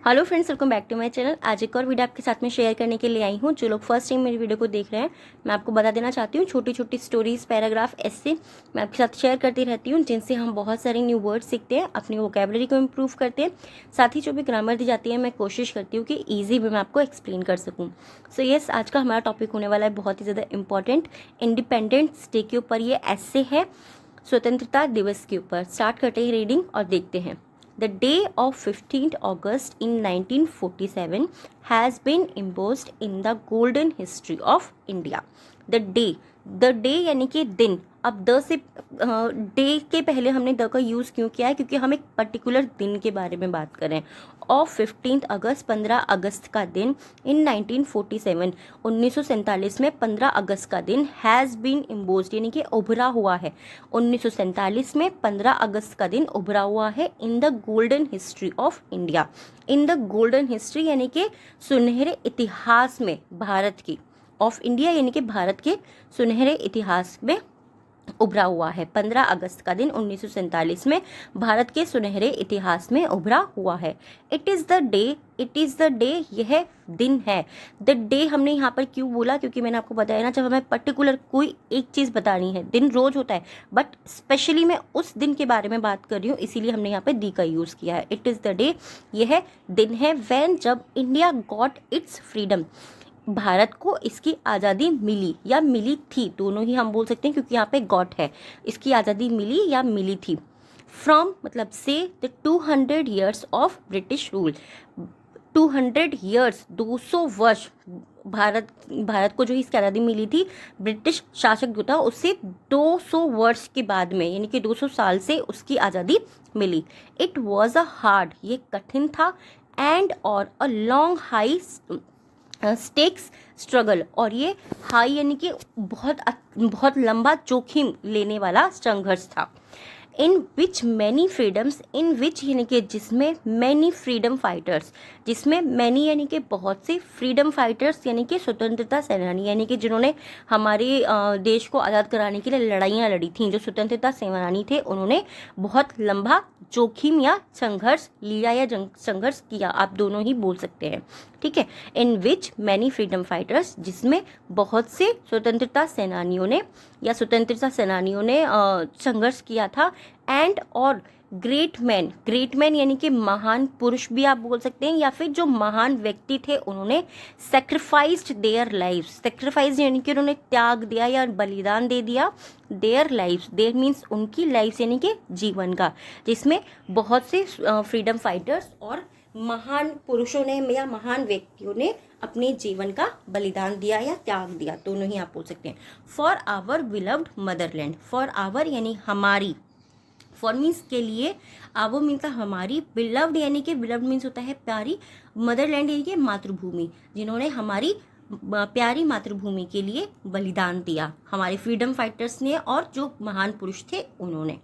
Hello friends, welcome back to my channel. आज एक और वीडियो आपके साथ में शेयर करने के लिए आई हूँ। जो लोग फर्स्ट टाइम मेरी वीडियो को देख रहे हैं, मैं आपको बता देना चाहती हूँ, छोटी छोटी स्टोरीज, पैराग्राफ, ऐसे मैं आपके साथ शेयर करती रहती हूँ, जिनसे हम बहुत सारे न्यू वर्ड सीखते हैं, अपनी वोकैबुलरी को इम्प्रूव करते हैं। साथ ही जो भी ग्रामर दी जाती है, मैं कोशिश करती हूँ कि ईजी भी मैं आपको एक्सप्लेन कर सकूँ। सो यस, आज का हमारा टॉपिक होने वाला है बहुत ही ज़्यादा इंपॉर्टेंट, इंडिपेंडेंस डे के ऊपर ये एस्से है, स्वतंत्रता दिवस के ऊपर। स्टार्ट करते हैं रीडिंग और देखते हैं। The day of 15th August in 1947 has been embossed in the golden history of India. The day यानी कि दिन। अब द से डे के पहले हमने द का यूज़ क्यों किया है? क्योंकि हम एक पर्टिकुलर दिन के बारे में बात कर रहे हैं। ऑफ 15th अगस्त, 15 अगस्त का दिन। इन 1947, 1947 में 15 अगस्त का दिन हैज़ बीन इम्बोज्ड यानी कि उभरा हुआ है। 1947 में 15 अगस्त का दिन उभरा हुआ है in the golden history of India. In the golden history यानी कि सुनहरे इतिहास में भारत की, ऑफ इंडिया यानी कि भारत के सुनहरे इतिहास में उभरा हुआ है। 15 अगस्त का दिन 1947 में भारत के सुनहरे इतिहास में उभरा हुआ है। इट इज़ द डे, यह दिन है। द डे हमने यहाँ पर क्यों बोला? क्योंकि मैंने आपको बताया ना, जब हमें पर्टिकुलर कोई एक चीज़ बतानी है, दिन रोज होता है, बट स्पेशली मैं उस दिन के बारे में बात कर रही हूँ, इसीलिए हमने यहाँ पर दी का यूज़ किया है। इट इज़ द डे, यह दिन है, व्हेन, जब India got its freedom, Bharat को इसकी आज़ादी मिली या मिली थी, दोनों ही हम बोल सकते हैं, क्योंकि यहाँ पे गॉट है, इसकी आज़ादी मिली या मिली थी। फ्रॉम मतलब से the 200 years of British rule. 200 years, 200 वर्ष, भारत को जो इसकी आज़ादी मिली थी, ब्रिटिश शासक जो था उससे 200 वर्ष के बाद में, यानी कि 200 साल से उसकी आज़ादी मिली। इट वॉज अ हार्ड, ये कठिन था, एंड और a long high stakes struggle, और ये हाई यानी कि बहुत लंबा जोखिम लेने वाला संघर्ष था। इन विच मैनी फ्रीडम्स, इन विच यानी कि जिसमें, मैनी फ्रीडम फाइटर्स, जिसमें मैनी यानी कि बहुत से, फ्रीडम फाइटर्स यानी कि स्वतंत्रता सेनानी, यानी कि जिन्होंने हमारे देश को आज़ाद कराने के लिए लड़ाइयाँ लड़ी थीं, जो स्वतंत्रता सेनानी थे, उन्होंने बहुत लंबा जोखिम या संघर्ष लिया या संघर्ष किया, आप दोनों ही बोल सकते हैं, ठीक है। इन विच मैनी फ्रीडम फाइटर्स, जिसमें बहुत से स्वतंत्रता सेनानियों ने संघर्ष किया था, एंड और ग्रेट मैन यानी कि महान पुरुष भी आप बोल सकते हैं, या फिर जो महान व्यक्ति थे, उन्होंने सेक्रीफाइस्ड देयर लाइव्स, सेक्रीफाइस यानी कि उन्होंने त्याग दिया या बलिदान दे दिया, देयर लाइव्स, देयर मीन्स उनकी लाइफ यानी कि जीवन का, जिसमें बहुत से फ्रीडम फाइटर्स और महान पुरुषों ने या महान व्यक्तियों ने अपने जीवन का बलिदान दिया या त्याग दिया, दोनों ही आप बोल सकते हैं। For our beloved motherland, for our यानी हमारी, फॉर मीन्स के लिए, आवर मीन्स हमारी, बिलव्ड यानी कि बिलव्ड मीन्स होता है प्यारी, मदरलैंड यानी कि मातृभूमि, जिन्होंने हमारी प्यारी मातृभूमि के लिए बलिदान दिया, हमारे फ्रीडम फाइटर्स ने और जो महान पुरुष थे उन्होंने।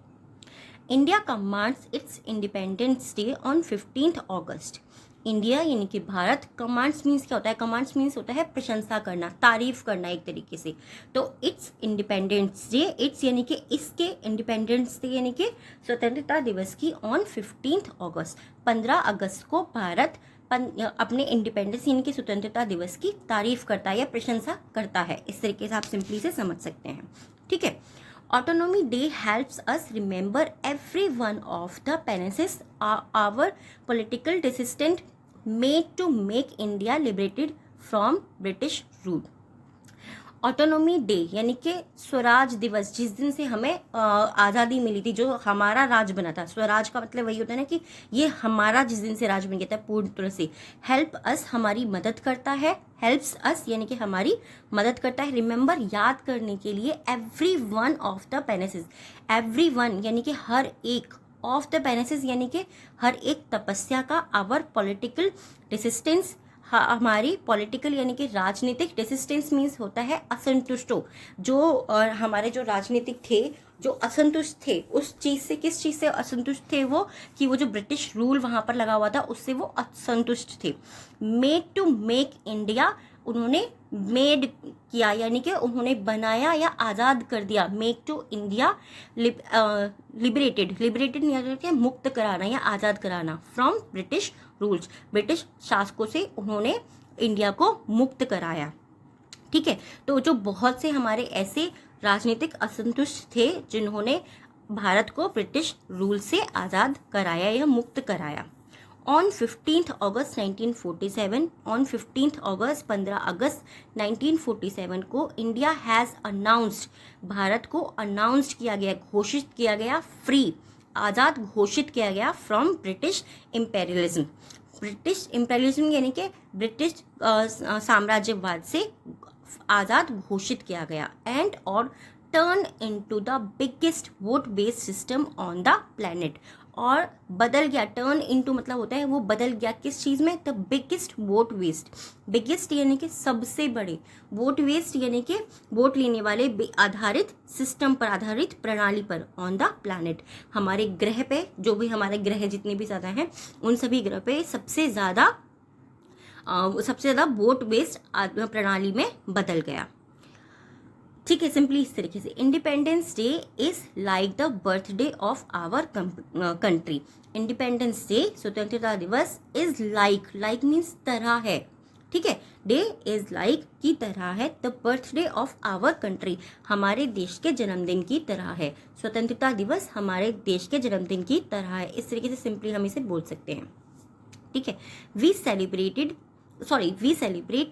India commands it's independence day on 15th August. India यानी कि भारत, कमांड्स मीन्स क्या होता है? कमांड्स मीन्स होता है प्रशंसा करना, तारीफ करना एक तरीके से। तो इट्स इंडिपेंडेंस डे, इट्स यानी कि इसके, इंडिपेंडेंस डे यानी कि स्वतंत्रता दिवस की, ऑन 15th अगस्त, 15 अगस्त को भारत अपने इंडिपेंडेंस यानी कि स्वतंत्रता दिवस की तारीफ करता है या प्रशंसा करता है। इस तरीके से आप सिंपली से समझ सकते हैं, ठीक है। Autonomy Day helps us remember every one of the penances our political descendants made to make India liberated from British rule. Autonomy day यानी कि स्वराज दिवस, जिस दिन से हमें आज़ादी मिली थी, जो हमारा राज बना था। स्वराज का मतलब वही होता है ना कि ये हमारा जिस दिन से राज बन गया था पूर्ण तरह से। हेल्प अस, हमारी मदद करता है, हेल्प्स अस यानी कि हमारी मदद करता है। रिमेंबर, याद करने के लिए, every one of the penances, every one यानी कि हर एक, ऑफ द पेनेसेस यानी कि हर एक तपस्या का, आवर पॉलिटिकल रेसिस्टेंस, हमारी पॉलिटिकल यानी कि राजनीतिक, रेसिस्टेंस मीन्स होता है असंतुष्टो, जो हमारे जो राजनीतिक थे, जो असंतुष्ट थे उस चीज़ से, किस चीज़ से असंतुष्ट थे वो, कि वो जो ब्रिटिश रूल वहाँ पर लगा हुआ था उससे वो असंतुष्ट थे। मेड टू मेक इंडिया, उन्होंने मेड किया यानी कि उन्होंने बनाया या आज़ाद कर दिया। मेक टू इंडिया, लिबरेटेड यानी कि मुक्त कराना या आज़ाद कराना, फ्रॉम ब्रिटिश रूल्स, ब्रिटिश शासकों से उन्होंने इंडिया को मुक्त कराया। ठीक है, तो जो बहुत से हमारे ऐसे राजनीतिक असंतुष्ट थे जिन्होंने भारत को ब्रिटिश रूल से आज़ाद कराया या मुक्त कराया। ऑन 15 अगस्त 1947, ऑन 15 अगस्त 15 अगस्त 1947 को इंडिया हैज़ अनाउंस्ड, भारत को अनाउंस्ड किया गया, घोषित किया गया, फ्री, आज़ाद घोषित किया गया from British imperialism. British imperialism यानी कि ब्रिटिश साम्राज्यवाद से आज़ाद घोषित किया गया। एंड और turn into the biggest vote based system on the planet, और बदल गया, टर्न इनटू मतलब होता है वो बदल गया किस चीज़ में, the biggest vote waste, biggest यानी कि सबसे बड़े, वोट वेस्ट यानी कि वोट लेने वाले आधारित सिस्टम पर, आधारित प्रणाली पर, ऑन द प्लैनेट, हमारे ग्रह पे, जो भी हमारे ग्रह जितने भी ज़्यादा हैं उन सभी ग्रह पे सबसे ज़्यादा वोट बेस्ड प्रणाली में बदल गया। ठीक है, सिंपली इस तरीके से independence day is like the birthday of our country. Independence day, स्वतंत्रता दिवस, इज लाइक मीन्स तरह है। ठीक है, डे इज लाइक की तरह है, the birthday of our country, हमारे देश के जन्मदिन की तरह है। स्वतंत्रता दिवस हमारे देश के जन्मदिन की तरह है। इस तरीके से सिंपली हम इसे बोल सकते हैं। ठीक है, we celebrate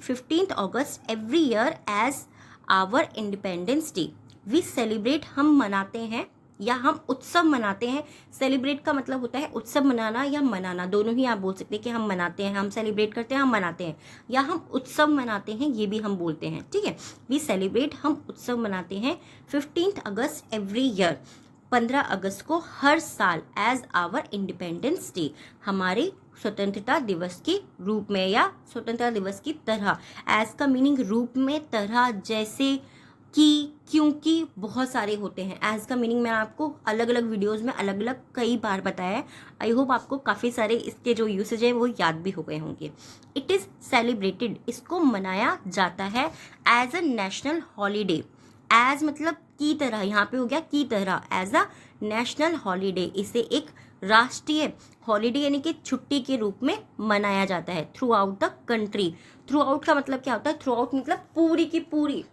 15 August every year as our independence day. We celebrate, हम मनाते हैं या हम उत्सव मनाते हैं। सेलिब्रेट का मतलब होता है उत्सव मनाना या मनाना, दोनों ही आप बोल सकते हैं कि हम मनाते हैं, हम सेलिब्रेट करते हैं, हम मनाते हैं, या हम उत्सव मनाते हैं, ये भी हम बोलते हैं। ठीक है, वी सेलिब्रेट, हम उत्सव मनाते हैं 15 अगस्त एवरी ईयर, 15 अगस्त को हर साल, एज आवर इंडिपेंडेंस डे, हमारे स्वतंत्रता दिवस के रूप में या स्वतंत्रता दिवस की तरह। एज का मीनिंग रूप में, तरह, जैसे, कि, क्योंकि बहुत सारे होते हैं। एज का मीनिंग मैंने आपको अलग अलग वीडियोस में अलग अलग कई बार बताया है। आई होप आपको काफ़ी सारे इसके जो यूसेज है वो याद भी हो गए होंगे। इट इज़ सेलिब्रेटेड, इसको मनाया जाता है as a national holiday. As मतलब की तरह, यहाँ पे हो गया की तरह, एज अ नेशनल हॉलीडे, इसे एक राष्ट्रीय हॉलीडे यानी कि छुट्टी के रूप में मनाया जाता है through out the country. Through out का मतलब क्या होता है, थ्रू आउट मतलब पूरी की पूरी।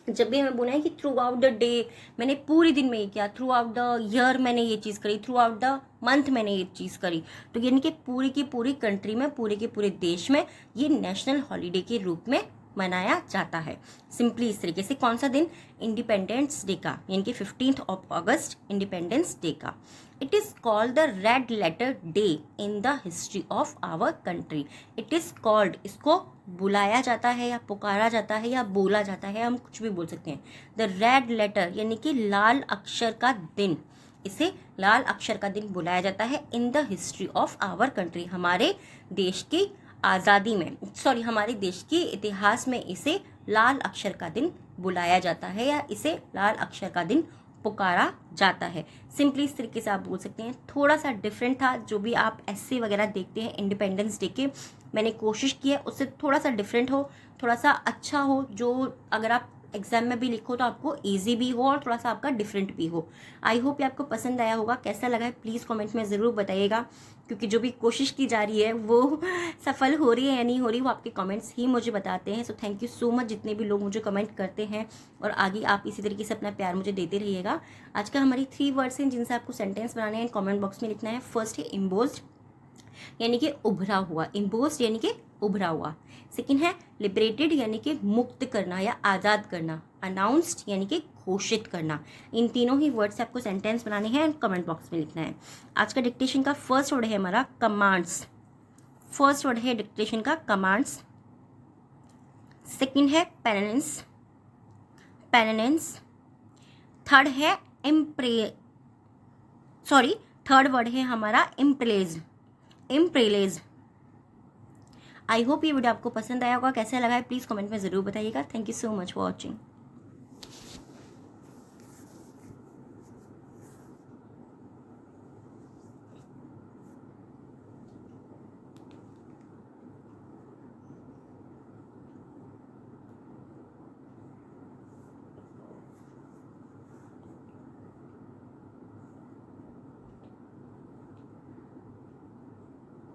जब भी हमें बोला है कि थ्रू आउट द डे, मैंने पूरे दिन में ये किया, थ्रू आउट द ईयर मैंने ये चीज़ करी, थ्रू आउट द मंथ मैंने ये चीज़ करी, तो यानी कि पूरी की पूरी कंट्री में, पूरे के पूरे देश में ये नेशनल हॉलीडे के रूप में मनाया जाता है। सिंपली इस तरीके से। कौन सा दिन, इंडिपेंडेंस डे का, यानी कि 15 अगस्त इंडिपेंडेंस डे का। It is called the red letter day in the history of our country. It is called, इसको बुलाया जाता है या पुकारा जाता है या बोला जाता है, हम कुछ भी बोल सकते हैं। द रेड लेटर यानी कि लाल अक्षर का दिन, इसे लाल अक्षर का दिन बुलाया जाता है in the history of our country, हमारे देश की आज़ादी में, हमारे देश के इतिहास में इसे लाल अक्षर का दिन बुलाया जाता है या इसे लाल अक्षर का दिन पुकारा जाता है। सिंपली इस तरीके से आप बोल सकते हैं। थोड़ा सा डिफरेंट था, जो भी आप ऐसे वगैरह देखते हैं इंडिपेंडेंस डे के, मैंने कोशिश की है उससे थोड़ा सा डिफरेंट हो, थोड़ा सा अच्छा हो, जो अगर आप एग्जाम में भी लिखो तो आपको इजी भी हो और थोड़ा सा आपका डिफरेंट भी हो। आई होप ये आपको पसंद आया होगा। कैसा लगा है प्लीज़ कमेंट में ज़रूर बताइएगा, क्योंकि जो भी कोशिश की जा रही है वो सफल हो रही है या नहीं हो रही, वो आपके कमेंट्स ही मुझे बताते हैं। So thank you so much जितने भी लोग मुझे कमेंट करते हैं, और आगे आप इसी तरीके से अपना प्यार मुझे देते रहिएगा। आज का हमारी 3 वर्ड्स हैं जिनसे आपको सेंटेंस बनाने हैं, कॉमेंट बॉक्स में लिखना है। फर्स्ट है इम्बोज्ड यानी कि उभरा हुआ, इम्बोज्ड यानी कि उभरा हुआ। सेकंड है लिबरेटेड यानी कि मुक्त करना या आज़ाद करना। अनाउंस्ड यानी कि घोषित करना। इन तीनों ही वर्ड से आपको सेंटेंस बनाने हैं एंड कमेंट बॉक्स में लिखना है। आज का डिक्टेशन का फर्स्ट वर्ड है हमारा कमांड्स। फर्स्ट वर्ड है डिक्टेशन का कमांड्स। सेकंड है पेनेंस, पेनेंस। थर्ड है थर्ड वर्ड है हमारा इम्प्रेज, इम्प्रेलेज। आई होप ये वीडियो आपको पसंद आया होगा। कैसा लगा है प्लीज़ कमेंट में ज़रूर बताइएगा। Thank you so much for watching.